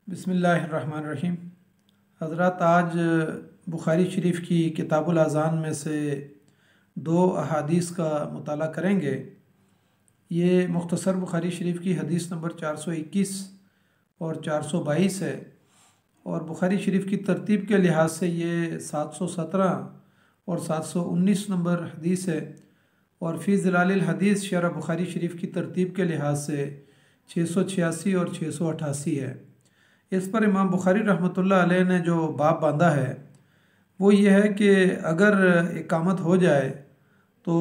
बिस्मिल्लाहिर्रहमानिर्रहीम। हज़रत आज बुखारी शरीफ की किताबुल अज़ान में से दो अहादीस का मुताला करेंगे। ये मुख्तसर बुखारी शरीफ की हदीस नंबर 421 और 422 है, और बुखारी शरीफ की तरतीब के लिहाज से ये 717 और 719 नंबर हदीस है, और फ़ी ज़िलालिल हदीस शरह बुखारी शरीफ की तरतीब के लिहाज से 686 और 688 है। इस पर इमाम बुखारी रहमतुल्लाह अलैह ने जो बाब बांधा है वो ये है कि अगर इकामत हो जाए तो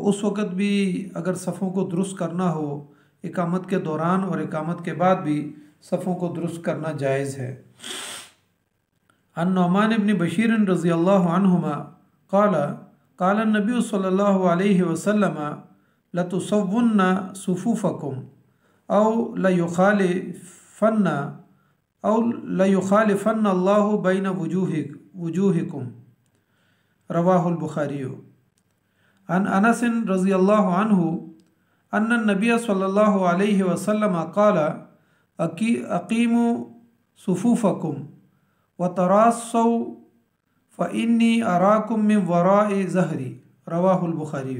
उस वक़्त भी अगर सफ़ों को दुरुस्त करना हो, इकामत के दौरान और इकामत के बाद भी सफ़ों को दुरुस्त करना जायज़ है। अन नुअमान इब्न बशीर रज़ियल्लाहु अन्हुमा क़ाला क़ाला नबी सल्लल्लाहु अलैहि वसल्लम लतुसव्वुन्ना सुफूफकुम औ लयुखालिफन्ना औ लयुखालिफन्ना अल्लाहु बैन वजूहिकुम रवाहुल बुखारी। अन अनस रज़ियल्लाहु अन्हु अन्न नबी सल्लल्लाहु अलैहि वसल्लम क़ाला अक़ीमू सुफूफकुम व तरास्सौ फ़इन्नी अराकुम मिन वराइ ज़हरी रवाहुल बुखारी।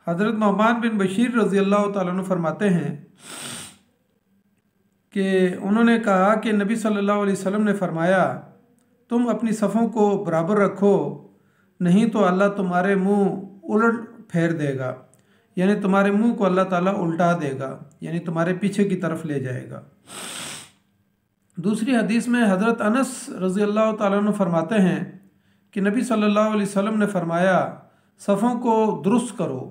हज़रत नुअमान बिन बशीर रज़ियल्लाहु ताला अन्हु फरमाते हैं कि उन्होंने कहा कि नबी सल्लल्लाहु अलैहि वसल्लम ने फरमाया, तुम अपनी सफ़ों को बराबर रखो, नहीं तो अल्लाह तुम्हारे मुंह उलट फेर देगा, यानी तुम्हारे मुंह को अल्लाह ताला उल्टा देगा, यानी तुम्हारे पीछे की तरफ ले जाएगा। दूसरी हदीस में हज़रत अनस रज़ियल्लाहु ताला अन्हु फरमाते हैं कि नबी सल्लल्लाहु अलैहि वसल्लम ने फरमाया, सफ़ों को दुरुस्त करो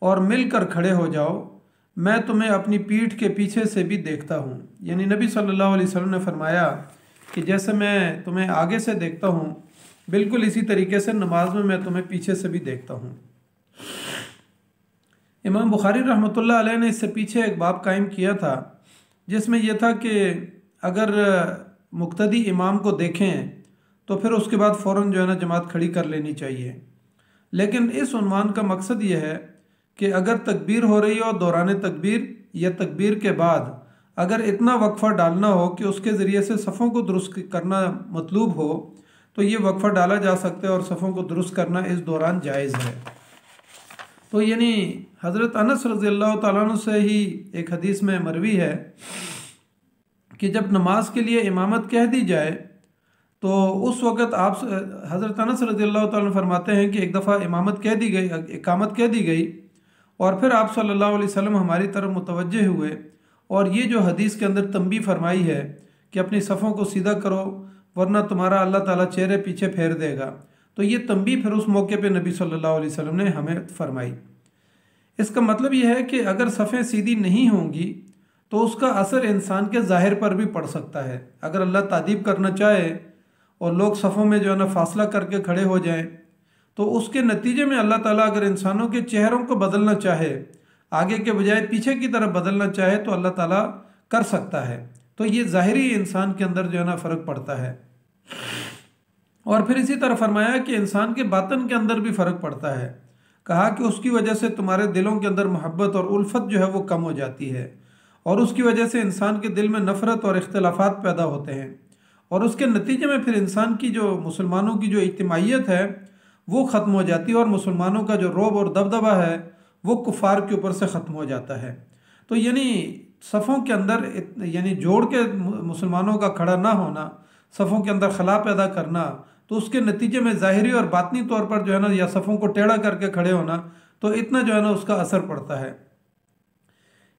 और मिलकर खड़े हो जाओ, मैं तुम्हें अपनी पीठ के पीछे से भी देखता हूँ। यानी नबी सल्लल्लाहु अलैहि वसल्लम ने फरमाया कि जैसे मैं तुम्हें आगे से देखता हूँ, बिल्कुल इसी तरीके से नमाज में मैं तुम्हें पीछे से भी देखता हूँ। इमाम बुखारी रहमतुल्लाह अलैह ने इससे पीछे एक बाब कायम किया था जिसमें यह था कि अगर मुक्तदी इमाम को देखें तो फिर उसके बाद फ़ौरन जो है ना जमात खड़ी कर लेनी चाहिए। लेकिन इस उन्वान का मकसद ये है कि अगर तकबीर हो रही हो दौरान तकबीर या तकबीर के बाद अगर इतना वक्फ़ा डालना हो कि उसके ज़रिए से सफ़ों को दुरुस्त करना मतलूब हो तो ये वक्फ़ा डाला जा सकता है और सफ़ों को दुरुस्त करना इस दौरान जायज़ है। तो यानी हज़रत अनस रज़ियल्लाहु ताला अन्हु से ही एक हदीस में मरवी है कि जब नमाज के लिए इमामत कह दी जाए तो उस वक़्त आप हज़रत अनस रज़ियल्लाहु ताला अन्हु फरमाते हैं कि एक दफ़ा इमामत कह दी गई, इकामत कह दी गई, और फिर आप सल्लल्लाहु अलैहि वसल्लम हमारी तरफ मुतवज्जे हुए और ये जो हदीस के अंदर तंबी फरमाई है कि अपनी सफ़ों को सीधा करो वरना तुम्हारा अल्लाह ताला चेहरे पीछे फेर देगा, तो ये तंबी फिर उस मौके पे नबी सल्लल्लाहु अलैहि वसल्लम ने हमें फरमाई। इसका मतलब यह है कि अगर सफ़ें सीधी नहीं होंगी तो उसका असर इंसान के ज़ाहिर पर भी पड़ सकता है। अगर अल्लाह तादीब करना चाहे और लोग सफ़ों में जो है ना फासला करके खड़े हो जाएं तो उसके नतीजे में अल्लाह ताला अगर इंसानों के चेहरों को बदलना चाहे, आगे के बजाय पीछे की तरफ बदलना चाहे तो अल्लाह ताला कर सकता है। तो ये ज़ाहिरी इंसान के अंदर जो है ना फ़र्क पड़ता है। और फिर इसी तरह फरमाया कि इंसान के बातन के अंदर भी फ़र्क पड़ता है। कहा कि उसकी वजह से तुम्हारे दिलों के अंदर मोहब्बत और उल्फत जो है वो कम हो जाती है, और उसकी वजह से इंसान के दिल में नफ़रत और इख्तिलाफ़ात पैदा होते हैं, और उसके नतीजे में फिर इंसान की जो मुसलमानों की जो इज्तिमाइयत है वो ख़त्म हो जाती है, और मुसलमानों का जो रौब और दबदबा है वो कुफ़ार के ऊपर से ख़त्म हो जाता है। तो यानी सफ़ों के अंदर यानी जोड़ के मुसलमानों का खड़ा ना होना, सफ़ों के अंदर खला पैदा करना, तो उसके नतीजे में ज़ाहिरी और बातनी तौर पर जो है ना या सफ़ों को टेढ़ा करके खड़े होना, तो इतना जो है ना उसका असर पड़ता है।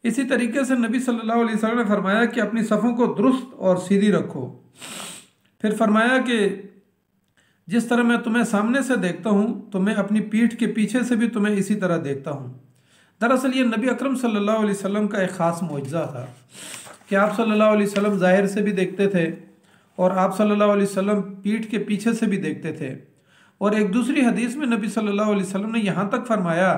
इसी तरीके से नबी सल्लल्लाहु अलैहि वसल्लम ने फरमाया कि अपनी सफ़ों को दुरुस्त और सीधी रखो। फिर फरमाया कि जिस तरह मैं तुम्हें सामने से देखता हूँ तो मैं अपनी पीठ के पीछे से भी तुम्हें इसी तरह देखता हूँ। दरअसल ये नबी अकरम सल्लल्लाहु अलैहि वसल्लम का एक ख़ास मौजज़ा था कि आप सल्लल्लाहु अलैहि वसल्लम ज़ाहिर से भी देखते थे और आप सल्लल्लाहु अलैहि वसल्लम पीठ के पीछे से भी देखते थे। और एक दूसरी हदीस में नबी सल्लल्लाहु अलैहि वसल्लम ने यहाँ तक फरमाया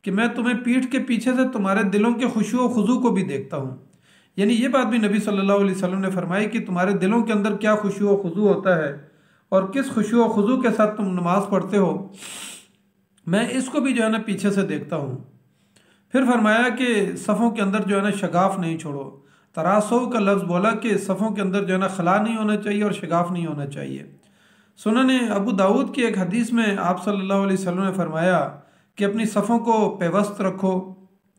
कि मैं तुम्हें पीठ के पीछे से तुम्हारे दिलों के खुशू और खुजू को भी देखता हूँ। यानी ये बात भी नबी सल्लल्लाहु अलैहि वसल्लम ने फरमाई कि तुम्हारे दिलों के अंदर क्या खुशू और खुजू होता है और किस खुशू और खुजू के साथ तुम नमाज़ पढ़ते हो, मैं इसको भी जो है ना पीछे से देखता हूँ। फिर फरमाया कि सफ़ों के अंदर जो है ना शगाफ नहीं छोड़ो, तरासो का लफ्ज़ बोला कि सफ़ों के अंदर जो है ना खला नहीं होना चाहिए और शिगाफ नहीं होना चाहिए। सुनन अबू दाऊद की एक हदीस में आप सल्लल्लाहु अलैहि वसल्लम ने फरमाया कि अपनी सफ़ों को पेवस्त रखो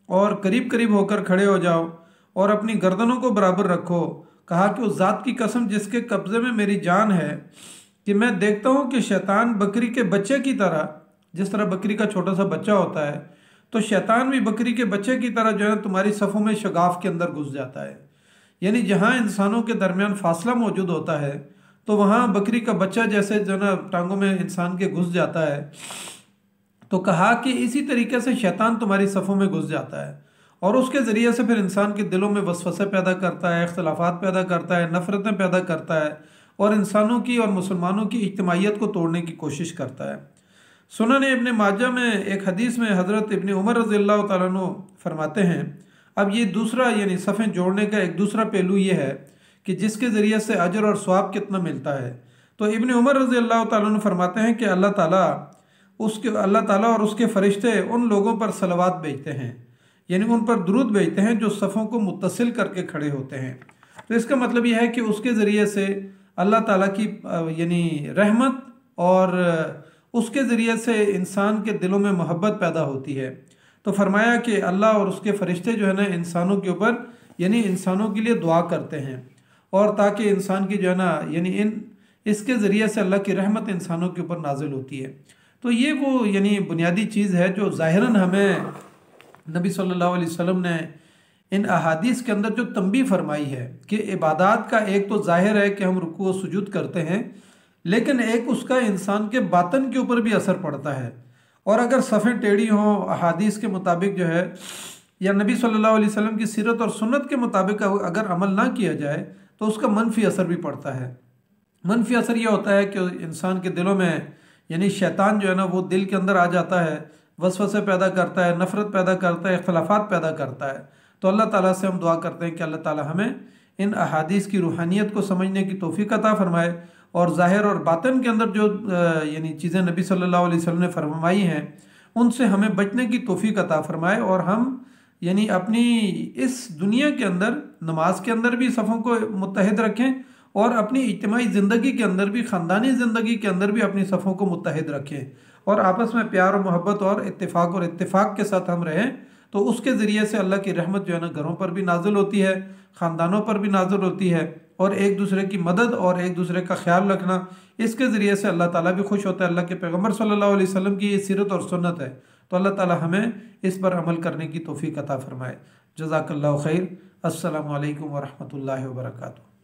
और करीब करीब होकर खड़े हो जाओ और अपनी गर्दनों को बराबर रखो। कहा कि उस ज़ात की कसम जिसके कब्ज़े में मेरी जान है कि मैं देखता हूँ कि शैतान बकरी के बच्चे की तरह, जिस तरह बकरी का छोटा सा बच्चा होता है, तो शैतान भी बकरी के बच्चे की तरह जो है तुम्हारी सफ़ों में शगाफ के अंदर घुस जाता है। यानी जहाँ इंसानों के दरमियान फासला मौजूद होता है तो वहाँ बकरी का बच्चा जैसे जो ना टांगों में इंसान के घुस जाता है। तो कहा कि इसी तरीके से शैतान तुम्हारी सफ़ों में घुस जाता है और उसके ज़रिए से फिर इंसान के दिलों में वसवसे पैदा करता है, इख्तलाफात पैदा करता है, नफ़रतें पैदा करता है और इंसानों की और मुसलमानों की इज्तिमाइयत को तोड़ने की कोशिश करता है। सुनन इब्न माजा में एक हदीस में हज़रत इब्न उमर रज़ियल्लाहु तआला अन्हु फरमाते हैं, अब ये दूसरा यानी सफ़ें जोड़ने का एक दूसरा पहलू ये है कि जिसके ज़रिए से अजर और स्वाब कितना मिलता है। तो इब्न उमर रज़ियल्लाहु तआला अन्हु फरमाते हैं कि अल्लाह ताला और उसके फ़रिश्ते उन लोगों पर सलवात भेजते हैं, यानी उन पर दुरूद भेजते हैं जो सफ़ों को मुत्तसिल करके खड़े होते हैं। तो इसका मतलब यह है कि उसके ज़रिए से अल्लाह ताला की यानी रहमत और उसके ज़रिए से इंसान के दिलों में मोहब्बत पैदा होती है। तो फरमाया कि अल्लाह और उसके फ़रिश्ते जो है ना इंसानों के ऊपर यानी इंसानों के लिए दुआ करते हैं और ताकि इंसान की जो है ना यानी इसके ज़रिए से अल्लाह की रहमत इंसानों के ऊपर नाजिल होती है। तो ये वो यानी बुनियादी चीज़ है जो ज़ाहिरन हमें नबी सल्लल्लाहु अलैहि वसल्लम ने इन अहादीस के अंदर जो तंबीह फरमाई है कि इबादत का एक तो ज़ाहिर है कि हम रुकू व सुजूद करते हैं, लेकिन एक उसका इंसान के बातन के ऊपर भी असर पड़ता है। और अगर सफ़ें टेढ़ी हों अहादीस के मुताबिक जो है या नबी सल्लल्लाहु अलैहि वसल्लम की सीरत और सुन्नत के मुताबिक अगर अमल ना किया जाए तो उसका मनफी असर भी पड़ता है। मनफी असर यह होता है कि इंसान के दिलों में यानी शैतान जो है ना वो दिल के अंदर आ जाता है, वसवसे पैदा करता है, नफ़रत पैदा करता है, इख्तलाफात पैदा करता है। तो अल्लाह ताला से हम दुआ करते हैं कि अल्लाह ताला हमें इन अहादीस की रूहानियत को समझने की तौफीक अता फरमाए और ज़ाहिर और बातिन के अंदर जो यानी चीज़ें नबी सल्लल्लाहु अलैहि वसल्लम ने फरमाई हैं उनसे हमें बचने की तौफीक अता फरमाए और हम यानी अपनी इस दुनिया के अंदर नमाज के अंदर भी सफ़ों को मुत्तहिद रखें और अपनी इज्तिमाई ज़िंदगी के अंदर भी, ख़ानदानी ज़िंदगी के अंदर भी अपनी सफ़ों को मुत्तहिद रखें और आपस में प्यार और मोहब्बत और इत्तेफाक के साथ हम रहें। तो उसके ज़रिए से अल्लाह की रहमत जो है ना घरों पर भी नाजिल होती है, ख़ानदानों पर भी नाजिल होती है और एक दूसरे की मदद और एक दूसरे का ख्याल रखना, इसके ज़रिए से अल्लाह ताला भी खुश होता है। अल्लाह के पैगम्बर सल्लल्लाहु अलैहि वसल्लम की ये सीरत और सुन्नत है। तो अल्लाह ताला हमें इस पर अमल करने की तौफीक अता फरमाए। जज़ाकल्लाहु खैर। अस्सलामु अलैकुम व रहमतुल्लाहि व बरकातुहू।